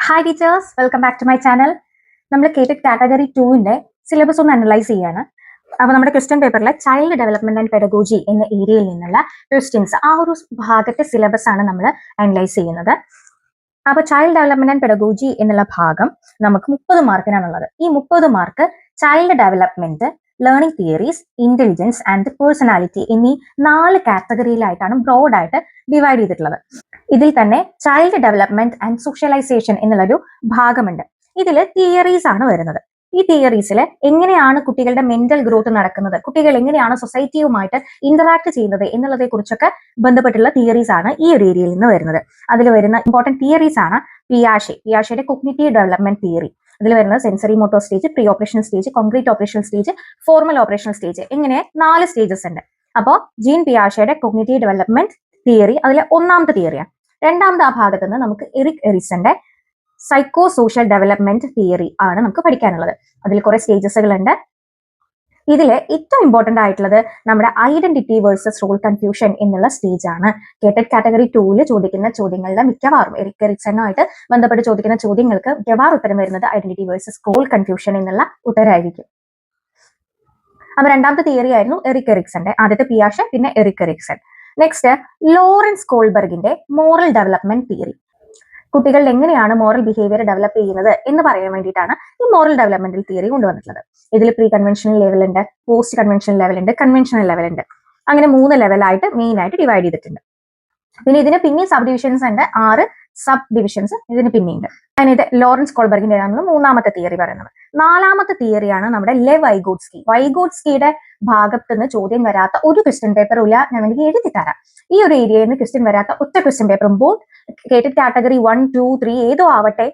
Hi teachers, welcome back to my channel. നമ്മൾ KTET category 2ന്റെ syllabus ഒന്ന് analyse ചെയ്യാണ്. അപ്പോൾ നമ്മുടെ ക്വസ്റ്റ്യൻ പേപ്പറിലെ ചൈൽഡ് ഡെവലപ്മെന്റ് ആൻഡ് പെഡഗോജി എന്ന ഏരിയയിൽ നിന്നുള്ള ക്വസ്റ്റ്യൻസ്, ആ ഒരു ഭാഗത്തെ സിലബസ് ആണ് നമ്മൾ അനലൈസ് ചെയ്യുന്നത്. അപ്പോൾ ചൈൽഡ് ഡെവലപ്മെന്റ് ആൻഡ് പെഡഗോജി എന്നുള്ള ഭാഗം നമുക്ക് 30 മാർക്കിനാണുള്ളത്. ഈ 30 mark child development, learning theories, intelligence and personality എന്നീ 4 കാറ്റഗറിയിലായിട്ടാണ് ബ്രോഡായിട്ട് ഡിവൈഡ് ചെയ്തിട്ടുള്ളത്. ഇതിൽ തന്നെ ചൈൽഡ് ഡെവലപ്മെന്റ് ആൻഡ് സോഷ്യലൈസേഷൻ എന്നുള്ളൊരു ഭാഗമുണ്ട്. ഇതിൽ തിയറീസ് ആണ് വരുന്നത്. ഈ തിയറീസിൽ എങ്ങനെയാണ് കുട്ടികളുടെ മെന്റൽ ഗ്രോത്ത് നടക്കുന്നത്, കുട്ടികൾ എങ്ങനെയാണ് സൊസൈറ്റിയുമായിട്ട് ഇന്ററാക്ട് ചെയ്യുന്നത് എന്നുള്ളതെ കുറിച്ചൊക്കെ ബന്ധപ്പെട്ടുള്ള തിയറീസ് ആണ് ഈ ഒരു ഏരിയയിൽ നിന്ന് വരുന്നത്. അതിൽ വരുന്ന ഇമ്പോർട്ടന്റ് തിയറീസ് ആണ് പിയാഷെയുടെ കോഗ്നിറ്റീവ് ഡെവലപ്മെന്റ് തിയറി. അതിൽ വരുന്നത് sensory motor stage, pre operational stage, concrete operational stage, formal operational stage, ഇങ്ങനെ 4 സ്റ്റേജസ് ഉണ്ട്. അപ്പോൾ ജീൻ പിയാഷെയുടെ കോഗ്നിറ്റീവ് ഡെവലപ്മെന്റ് തിയറി അതിലെ ഒന്നാമത്തെ തിയറിയാണ്. രണ്ടാമത്തെ ആ ഭാഗത്ത് നിന്ന് നമുക്ക് എറിക് എറിക്സന്റെ സൈക്കോ സോഷ്യൽ ഡെവലപ്മെന്റ് തിയറി ആണ് നമുക്ക് പഠിക്കാനുള്ളത്. അതിൽ കുറെ സ്റ്റേജസുകളുണ്ട്. ഇതിൽ ഏറ്റവും ഇമ്പോർട്ടന്റ് ആയിട്ടുള്ളത് നമ്മുടെ ഐഡന്റിറ്റി വേഴ്സസ് റോൾ കൺഫ്യൂഷൻ എന്നുള്ള സ്റ്റേജ് ആണ്. കേട്ടഡ് കാറ്റഗറി 2 ചോദിക്കുന്ന ചോദ്യങ്ങളുടെ മിക്കവാറും എറിക് എറിക്സനുമായിട്ട് ബന്ധപ്പെട്ട് ചോദിക്കുന്ന ചോദ്യങ്ങൾക്ക് മിക്കവാറും ഉത്തരം വരുന്നത് ഐഡന്റിറ്റി വേഴ്സസ് റോൾ കൺഫ്യൂഷൻ എന്നുള്ള ഉത്തരമായിരിക്കും. അപ്പൊ രണ്ടാമത്തെ തിയറി ആയിരുന്നു എറിക് എറിക്സന്റെ, ആദ്യത്തെ പിയാഷെ, പിന്നെ എറിക് എറിക്സൺ. നെക്സ്റ്റ് ലോറൻസ് കോൾബർഗിന്റെ മോറൽ ഡെവലപ്മെന്റ് തിയറി. കുട്ടികളിൽ എങ്ങനെയാണ് മോറൽ ബിഹേവിയർ ഡെവലപ്പ് ചെയ്യുന്നത് എന്ന് പറയാൻ വേണ്ടിയിട്ടാണ് ഈ മോറൽ ഡെവലപ്മെന്റൽ തിയറി കൊണ്ടുവന്നിട്ടുള്ളത്. ഇതിൽ പ്രീ കൺവെൻഷണൽ ലെവൽ ഉണ്ട്, പോസ്റ്റ് കൺവെൻഷണൽ ലെവൽ ഉണ്ട്, കൺവെൻഷണൽ ലെവൽ ഉണ്ട്. അങ്ങനെ 3 ലെവലായിട്ട് മെയിൻ ആയിട്ട് ഡിവൈഡ് ചെയ്തിട്ടുണ്ട്. പിന്നെ ഇതിന് പിന്നെയും സബ് ഡിവിഷൻസ് ഉണ്ട്, 6 സബ് ഡിവിഷൻസ് ഇതിന് പിന്നെയുണ്ട്. അങ്ങനെ ഇത് ലോറൻസ് കോൾബർഗിന്റെ ആണ് 3ാമത്തെ തിയറി പറയുന്നത്. 4ാമത്തെ തിയറിയാണ് നമ്മുടെ വൈഗോട്സ്കി. വൈഗോട്സ്കിയുടെ ഭാഗത്ത് നിന്ന് ചോദ്യം വരാത്ത ഒരു ക്വസ്റ്റ്യൻ പേപ്പറും ഇല്ല, ഞാൻ എനിക്ക് എഴുതി തരാം. ഈ ഒരു ഏരിയയിൽ നിന്ന് ക്വസ്റ്റ്യൻ വരാത്ത ഒറ്റ ക്വസ്റ്റ്യൻ പേപ്പറും ബോത്ത് കേട്ടഡ് കാറ്റഗറി 1, 2, 3 ഏതോ ആവട്ടെ,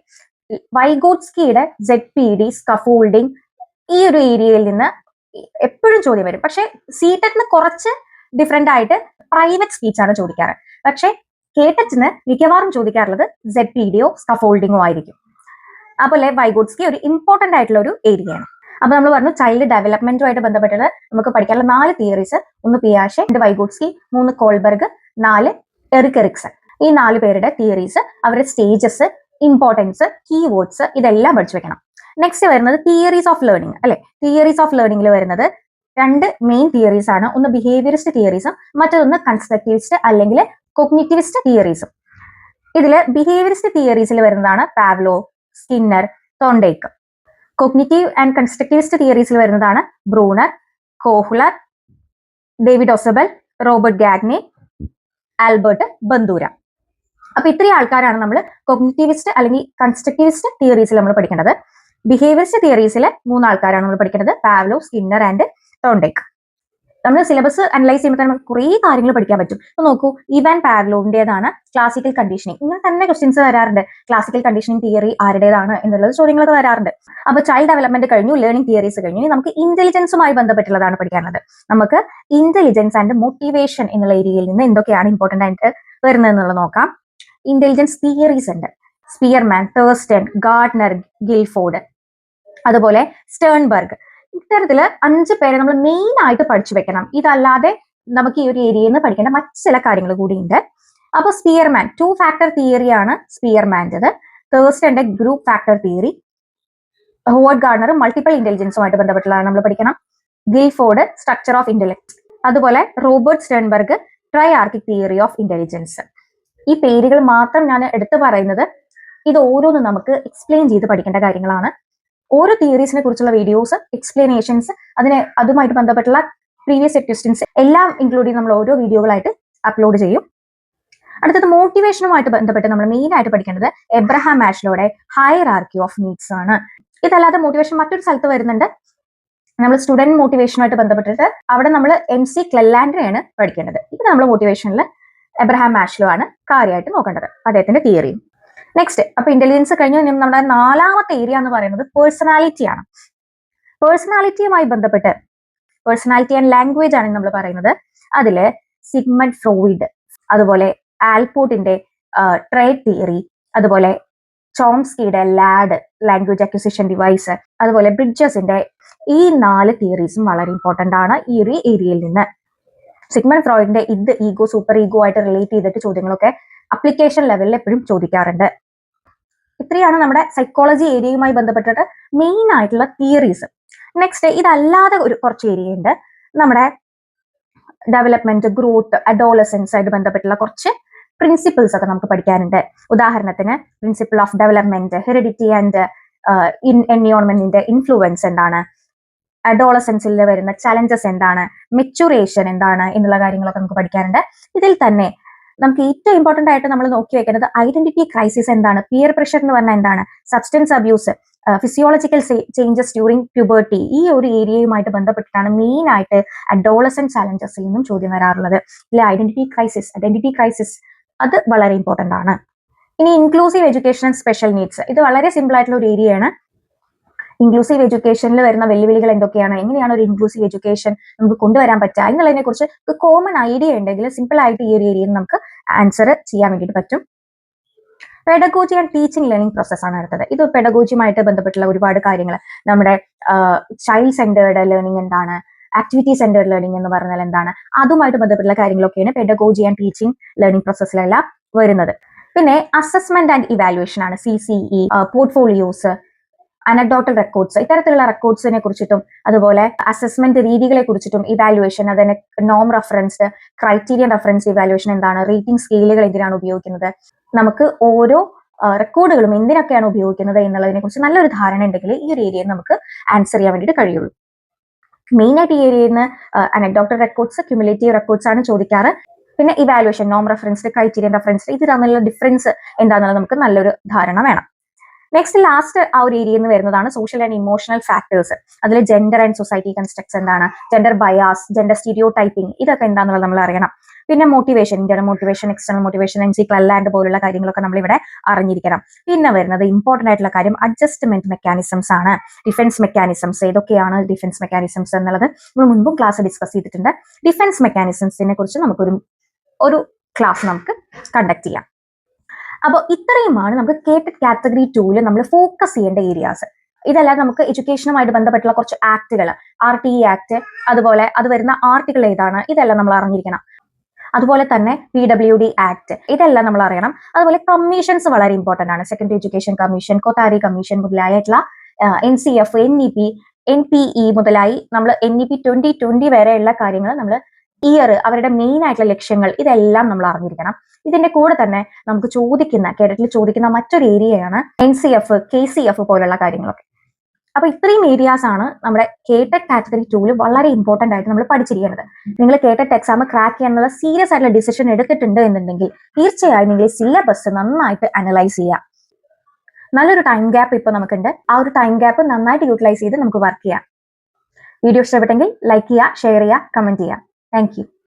വൈഗോട്സ്കിയുടെ ZPD, സ്കഫോൾഡിംഗ് ഈ ഒരു ഏരിയയിൽ നിന്ന് എപ്പോഴും ചോദ്യം വരും. പക്ഷെ CTET കുറച്ച് ഡിഫറെന്റ് ആയിട്ട് പ്രൈവറ്റ് സ്പീച്ച് ആണ് ചോദിക്കാറ്. പക്ഷെ കേട്ടറ്റിന് മിക്കവാറും ചോദിക്കാറുള്ളത് ZPDയോ സ്കഫോൾഡിങ്ങോ ആയിരിക്കും. അതുപോലെ വൈഗോട്സ്കി ഒരു ഇമ്പോർട്ടന്റ് ആയിട്ടുള്ള ഒരു ഏരിയയാണ്. അപ്പൊ നമ്മൾ പറഞ്ഞു ചൈൽഡ് ഡെവലപ്മെന്റുമായിട്ട് ബന്ധപ്പെട്ടിട്ട് നമുക്ക് പഠിക്കാനുള്ള 4 തിയറീസ്: 1 പിയാഷെ, 2 വൈഗോട്സ്കി, 3 കോൾബർഗ്, 4 എറിക് എറിക്സൺ. ഈ 4 പേരുടെ തിയറീസ്, അവരുടെ സ്റ്റേജസ്, ഇമ്പോർട്ടൻസ്, കീവേഡ്സ് ഇതെല്ലാം പഠിച്ചു വെക്കണം. നെക്സ്റ്റ് വരുന്നത് തിയറീസ് ഓഫ് ലേണിംഗ് അല്ലെ. തിയറീസ് ഓഫ് ലേണിംഗിൽ വരുന്നത് 2 മെയിൻ തിയറീസ് ആണ്. ഒന്ന് ബിഹേവിയറിസ്റ്റ് തിയറീസും മറ്റൊന്ന് കൺസ്ട്രക്റ്റിവിസ്റ്റ് അല്ലെങ്കിൽ കോഗ്നിറ്റിവിസ്റ്റ് തിയറീസും. ഇതിൽ ബിഹേവിയറിസ്റ്റ് തിയറീസിൽ വരുന്നതാണ് Pavlov, Skinner, Thorndike. Cognitive and constructivist തിയറീസിൽ വരുന്നതാണ് Bruner, Kohler, David Ausubel, Robert Gagne, Albert Bandura. അപ്പൊ ഇത്രയും ആൾക്കാരാണ് നമ്മൾ കോഗ്നിറ്റിവിസ്റ്റ് അല്ലെങ്കിൽ കൺസ്ട്രക്റ്റിവിസ്റ്റ് തിയറീസിൽ നമ്മൾ പഠിക്കേണ്ടത്. ബിഹേവിയറിസ്റ്റ് തിയറീസിൽ 3 ആൾക്കാരാണ് നമ്മൾ പഠിക്കേണ്ടത്: പാവ്ലോ, സ്കിന്നർ ആൻഡ് തോണ്ടേക്ക്. നമ്മൾ സിലബസ് അനലൈസ് ചെയ്യുമ്പോൾ നമുക്ക് കുറേ കാര്യങ്ങൾ പഠിക്കാൻ പറ്റും. ഇപ്പൊ നോക്കൂ, ഇവാൻ പാവ്ലോവിന്റേതാണ് ക്ലാസിക്കൽ കണ്ടീഷനിങ്. ഇങ്ങനെ തന്നെ ക്വസ്റ്റ്യൻസ് വരാറുണ്ട്. ക്ലാസിക്കൽ കണ്ടീഷനിങ് തിയറി ആരുടേതാണ് എന്നുള്ളത് ചോദ്യങ്ങളൊക്കെ വരാറുണ്ട്. അപ്പൊ ചൈൽഡ് ഡെവലപ്മെന്റ് കഴിഞ്ഞു, ലേണിംഗ് തിയറീസ് കഴിഞ്ഞു. ഇനി നമുക്ക് ഇന്റലിജൻസുമായി ബന്ധപ്പെട്ടുള്ളതാണ് പഠിക്കാനുള്ളത്. നമുക്ക് ഇന്റലിജൻസ് ആൻഡ് മോട്ടിവേഷൻ എന്നുള്ള ഏരിയയിൽ നിന്ന് എന്തൊക്കെയാണ് ഇമ്പോർട്ടന്റ് ആയിട്ട് വരുന്നത് എന്നുള്ളത് നോക്കാം. ഇന്റലിജൻസ് തിയറീസ് ഉണ്ട്: സ്പിയർമാൻ, തേഴ്സ്റ്റൺ, ഗാർഡ്നർ, ഗിൽഫോർഡ്, അതുപോലെ സ്റ്റേൺബർഗ്. ഇത്തരത്തില് 5 പേരെ നമ്മൾ മെയിൻ ആയിട്ട് പഠിച്ചു വെക്കണം. ഇതല്ലാതെ നമുക്ക് ഈ ഒരു ഏരിയയിൽ നിന്ന് പഠിക്കേണ്ട മറ്റു ചില കാര്യങ്ങൾ കൂടി ഉണ്ട്. അപ്പൊ സ്പിയർമാൻ 2 ഫാക്ടർ തിയറിയാണ് സ്പിയർമാൻ്റെത്. തേഴ്സ്റ്റന്റെ group factor theory. Howard Gardner multiple ഇന്റലിജൻസുമായിട്ട് ബന്ധപ്പെട്ടുള്ളതാണ് നമ്മൾ പഠിക്കണം. Guilford structure of intellect. അതുപോലെ Robert Sternberg triarchic theory of intelligence. ഈ പേരുകൾ മാത്രം ഞാൻ എടുത്തു പറയുന്നത് ഇത് ഓരോന്നും നമുക്ക് എക്സ്പ്ലെയിൻ ചെയ്ത് പഠിക്കേണ്ട കാര്യങ്ങളാണ്. ഓരോ തിയറീസിനെ കുറിച്ചുള്ള വീഡിയോസ്, എക്സ്പ്ലനേഷൻസ്, അതുമായിട്ട് ബന്ധപ്പെട്ടുള്ള പ്രീവിയസ് ക്വസ്റ്റ്യൻസ് എല്ലാം ഇൻക്ലൂഡ് ചെയ്ത് നമ്മൾ ഓരോ വീഡിയോകളായിട്ട് അപ്ലോഡ് ചെയ്യും. അടുത്തത് മോട്ടിവേഷനുമായിട്ട് ബന്ധപ്പെട്ട് നമ്മൾ മെയിൻ ആയിട്ട് പഠിക്കേണ്ടത് എബ്രഹാം മാസ്ലോയുടെ ഹയറാർക്കി ഓഫ് നീഡ്സ് ആണ്. ഇതല്ലാതെ മോട്ടിവേഷൻ മറ്റൊരു സ്ഥലത്ത് വരുന്നുണ്ട്. നമ്മൾ സ്റ്റുഡന്റ് മോട്ടിവേഷനുമായിട്ട് ബന്ധപ്പെട്ടിട്ട് അവിടെ നമ്മൾ MC ക്ലെല്ലാൻഡനെയാണ് പഠിക്കേണ്ടത്. ഇത് നമ്മൾ മോട്ടിവേഷനിൽ എബ്രഹാം മാസ്ലോ ആണ് കാര്യമായിട്ട് നോക്കേണ്ടത്, അദ്ദേഹത്തിന്റെ തിയറിയും. നെക്സ്റ്റ്, അപ്പൊ ഇന്റലിജൻസ് കഴിഞ്ഞ് നമ്മുടെ 4ാമത്തെ ഏരിയ എന്ന് പറയുന്നത് പേഴ്സണാലിറ്റി ആണ്. പേഴ്സണാലിറ്റിയുമായി ബന്ധപ്പെട്ട് പേഴ്സണാലിറ്റി ആൻഡ് ലാംഗ്വേജ് ആണ് നമ്മൾ പറയുന്നത്. അതില് സിഗ്മണ്ട് ഫ്രോയിഡ്, അതുപോലെ ആൽപോർട്ടിന്റെ ട്രേഡ് തിയറി, അതുപോലെ ചോംസ്കിയുടെ ലാഡ് ലാംഗ്വേജ് അക്വിസിഷൻ ഡിവൈസ്, അതുപോലെ ബ്രിഡ്ജസിന്റെ ഈ 4 തിയറീസും വളരെ ഇമ്പോർട്ടന്റ് ആണ് ഈ ഒരു ഏരിയയിൽ നിന്ന്. സിഗ്മണ്ട് ഫ്രോയിഡിന്റെ ഈഗോ, സൂപ്പർ ഈഗോ ആയിട്ട് റിലേറ്റ് ചെയ്തിട്ട് ചോദ്യങ്ങളൊക്കെ അപ്ലിക്കേഷൻ ലെവലിൽ എപ്പോഴും ചോദിക്കാറുണ്ട്. ഇത്രയാണ് നമ്മുടെ സൈക്കോളജി ഏരിയയുമായി ബന്ധപ്പെട്ടിട്ട് മെയിൻ ആയിട്ടുള്ള തിയറീസ്. നെക്സ്റ്റ് ഇതല്ലാതെ ഒരു കുറച്ച് ഏരിയ ഉണ്ട്. നമ്മുടെ ഡെവലപ്മെന്റ്, ഗ്രോത്ത്, അഡോളസൻസ് ആയിട്ട് ബന്ധപ്പെട്ടുള്ള കുറച്ച് പ്രിൻസിപ്പിൾസ് ഒക്കെ നമുക്ക് പഠിക്കാനുണ്ട്. ഉദാഹരണത്തിന് principle of development, heredity and എൻവയോൺമെന്റിന്റെ ഇൻഫ്ലുവൻസ് എന്താണ്, അഡോളസൻസിൽ വരുന്ന ചലഞ്ചസ് എന്താണ്, മെച്ചുറേഷൻ എന്താണ് എന്നുള്ള കാര്യങ്ങളൊക്കെ നമുക്ക് പഠിക്കാനുണ്ട്. ഇതിൽ തന്നെ നമുക്ക് ഏറ്റവും ഇമ്പോർട്ടന്റ് ആയിട്ട് നമ്മൾ നോക്കി വെക്കേണ്ടത് ഐഡന്റിറ്റി ക്രൈസിസ് എന്താണ്, പിയർ പ്രഷർ എന്ന് പറഞ്ഞാൽ എന്താണ്, substance abuse, physiological changes during puberty, ഈ ഒരു ഏരിയയുമായിട്ട് ബന്ധപ്പെട്ടിട്ടാണ് മെയിൻ ആയിട്ട് അഡോളസന്റ് ചാലഞ്ചസിൽ നിന്നും ചോദ്യം വരാറുള്ളത്. ഇല്ല, ഐഡന്റിറ്റി ക്രൈസിസ് അത് വളരെ ഇമ്പോർട്ടന്റ് ആണ്. ഇനി inclusive education and special needs, ഇത് വളരെ സിമ്പിൾ ആയിട്ടുള്ള ഒരു ഏരിയയാണ്. ഇൻക്ലൂസീവ് എഡ്യൂക്കേഷനിൽ വരുന്ന വെല്ലുവിളികൾ എന്തൊക്കെയാണ്, എങ്ങനെയാണ് ഒരു ഇൻക്ലൂസീവ് എഡ്യൂക്കേഷൻ നമുക്ക് കൊണ്ടുവരാൻ പറ്റുക എന്നുള്ളതിനെ കുറിച്ച് ഒരു കോമൺ ഐഡിയ ഉണ്ടെങ്കിൽ സിമ്പിൾ ആയിട്ട് ഈ ഒരു ഏരിയയിൽ നമുക്ക് ആൻസർ ചെയ്യാൻ വേണ്ടിയിട്ട് പറ്റും. Pedagogy and teaching learning process ആണ് അടുത്തത്. ഇത് പെഡഗോജിയുമായിട്ട് ബന്ധപ്പെട്ടുള്ള ഒരുപാട് കാര്യങ്ങൾ, നമ്മുടെ ചൈൽഡ് സെന്റേർഡ് ലേണിംഗ് എന്താണ്, ആക്ടിവിറ്റി സെന്റേർഡ് ലേണിംഗ് എന്ന് പറഞ്ഞാൽ എന്താണ്, അതുമായിട്ട് ബന്ധപ്പെട്ടുള്ള കാര്യങ്ങളൊക്കെയാണ് പെഡഗോജി ആൻഡ് ടീച്ചിങ് ലേണിംഗ് പ്രോസസ്സിലെല്ലാം വരുന്നത്. പിന്നെ അസസ്മെന്റ് ആൻഡ് ഇവാലുവേഷൻ ആണ് CCE, പോർട്ട്ഫോളിയോസ്, അനക്ഡോട്ടൽ റെക്കോർഡ്സ്, ഇത്തരത്തിലുള്ള റെക്കോർഡ്സിനെ കുറിച്ചിട്ടും അതുപോലെ അസസ്മെന്റ് രീതികളെ കുറിച്ചിട്ടും, ഇവാലുവേഷൻ, അതിന് നോം റെഫറൻസ്ഡ്, ക്രൈറ്റീരിയൻ റെഫറൻസ് ഇവാലുവേഷൻ എന്താണ്, റേറ്റിംഗ് സ്കെയിലുകൾ എന്തിനാണ് ഉപയോഗിക്കുന്നത്, നമുക്ക് ഓരോ റെക്കോർഡുകളും എന്തിനൊക്കെയാണ് ഉപയോഗിക്കുന്നത് എന്നുള്ളതിനെ കുറിച്ച് നല്ലൊരു ധാരണ ഉണ്ടെങ്കിൽ ഈ ഒരു ഏരിയയിൽ നമുക്ക് ആൻസർ ചെയ്യാൻ വേണ്ടിയിട്ട് കഴിയുള്ളൂ. മെയിൻ ആയിട്ട് ഈ ഏരിയയിൽ നിന്ന് അനക്ഡോട്ടൽ റെക്കോർഡ്സ്, ക്യുമുലേറ്റീവ് റെക്കോർഡ്സ് ആണ് ചോദിക്കാറ്. പിന്നെ ഇവാലുവേഷൻ, നോം റെഫറൻസ്ഡ്, ക്രൈറ്റീരിയൻ റെഫറൻസ്ഡ്, ഇത് തമ്മിലുള്ള ഡിഫറൻസ് എന്താണെന്നുള്ളത് നമുക്ക് നല്ലൊരു ധാരണ വേണം. നെക്സ്റ്റ് ലാസ്റ്റ് ആ ഒരു ഏരിയയിൽ നിന്ന് വരുന്നതാണ് സോഷ്യൽ ആൻഡ് ഇമോഷണൽ ഫാക്ടേഴ്സ്. അതിൽ ജെൻഡർ ആൻഡ് സൊസൈറ്റി കൺസ്ട്രക്ട്സ് എന്താണ്, gender bias, gender stereotyping, ഇതൊക്കെ എന്താണെന്നുള്ളത് നമ്മൾ അറിയണം. പിന്നെ motivation, internal motivation, external motivation, എൻസിക്ലല്ലാൻഡ് പോലുള്ള കാര്യങ്ങളൊക്കെ നമ്മൾ ഇവിടെ അറിഞ്ഞിരിക്കണം. പിന്നെ വരുന്നത് ഇമ്പോർട്ടന്റ് ആയിട്ടുള്ള കാര്യം അഡ്ജസ്റ്റ്മെന്റ് മെക്കാനിസംസ് ആണ്, ഡിഫൻസ് മെക്കാനിസംസ്. ഏതൊക്കെയാണ് ഡിഫൻസ് മെക്കാനിസംസ് എന്നുള്ളത് നമ്മൾ മുൻപും ക്ലാസ് ഡിസ്കസ് ചെയ്തിട്ടുണ്ട്. ഡിഫൻസ് മെക്കാനിസംസിനെ കുറിച്ച് നമുക്കൊരു ക്ലാസ് നമുക്ക് കണ്ടക്ട് ചെയ്യാം. അപ്പോൾ ഇത്രയുമാണ് നമുക്ക് കേട്ടഡ് കാറ്റഗറി 2 നമ്മൾ ഫോക്കസ് ചെയ്യേണ്ട ഏരിയാസ്. ഇതെല്ലാം നമുക്ക് എഡ്യൂക്കേഷനുമായിട്ട് ബന്ധപ്പെട്ടുള്ള കുറച്ച് ആക്ടുകൾ, RTE ആക്ട്, അതുപോലെ അത് വരുന്ന ആർട്ടിക്കിൾ ഏതാണ്, ഇതെല്ലാം നമ്മൾ അറിഞ്ഞിരിക്കണം. അതുപോലെ തന്നെ PWD ആക്ട്, ഇതെല്ലാം നമ്മൾ അറിയണം. അതുപോലെ കമ്മീഷൻസ് വളരെ ഇമ്പോർട്ടന്റ് ആണ്. Secondary education commission, Kothari commission മുതലായിട്ടുള്ള NCF, NEP, NPE മുതലായി നമ്മൾ NEP 2020 വരെയുള്ള കാര്യങ്ങൾ നമ്മൾ അവരുടെ മെയിൻ ആയിട്ടുള്ള ലക്ഷ്യങ്ങൾ, ഇതെല്ലാം നമ്മൾ അറിഞ്ഞിരിക്കണം. ഇതിന്റെ കൂടെ തന്നെ നമുക്ക് കേഡറ്റിൽ ചോദിക്കുന്ന മറ്റൊരു ഏരിയയാണ് NCF, KCF പോലുള്ള കാര്യങ്ങളൊക്കെ. അപ്പൊ ഇത്രയും ഏരിയാസ് ആണ് നമ്മുടെ കേട്ടഡ് കാറ്റഗറി 2 വളരെ ഇമ്പോർട്ടന്റ് ആയിട്ട് നമ്മൾ പഠിച്ചിരിക്കുന്നത്. നിങ്ങൾ കേട്ടഡ് എക്സാം ക്രാക്ക് ചെയ്യാനുള്ള സീരിയസ് ആയിട്ടുള്ള ഡിസിഷൻ എടുത്തിട്ടുണ്ട് എന്നുണ്ടെങ്കിൽ തീർച്ചയായും നിങ്ങൾ സിലബസ് നന്നായിട്ട് അനലൈസ് ചെയ്യുക. നല്ലൊരു ടൈം ഗ്യാപ്പ് ഇപ്പൊ നമുക്കുണ്ട്. ആ ഒരു ടൈം ഗ്യാപ്പ് നന്നായിട്ട് യൂട്ടിലൈസ് ചെയ്ത് നമുക്ക് വർക്ക് ചെയ്യാം. വീഡിയോ ഇഷ്ടപ്പെട്ടെങ്കിൽ ലൈക്ക് ചെയ്യുക, ഷെയർ ചെയ്യുക, കമന്റ് ചെയ്യുക. Thank you.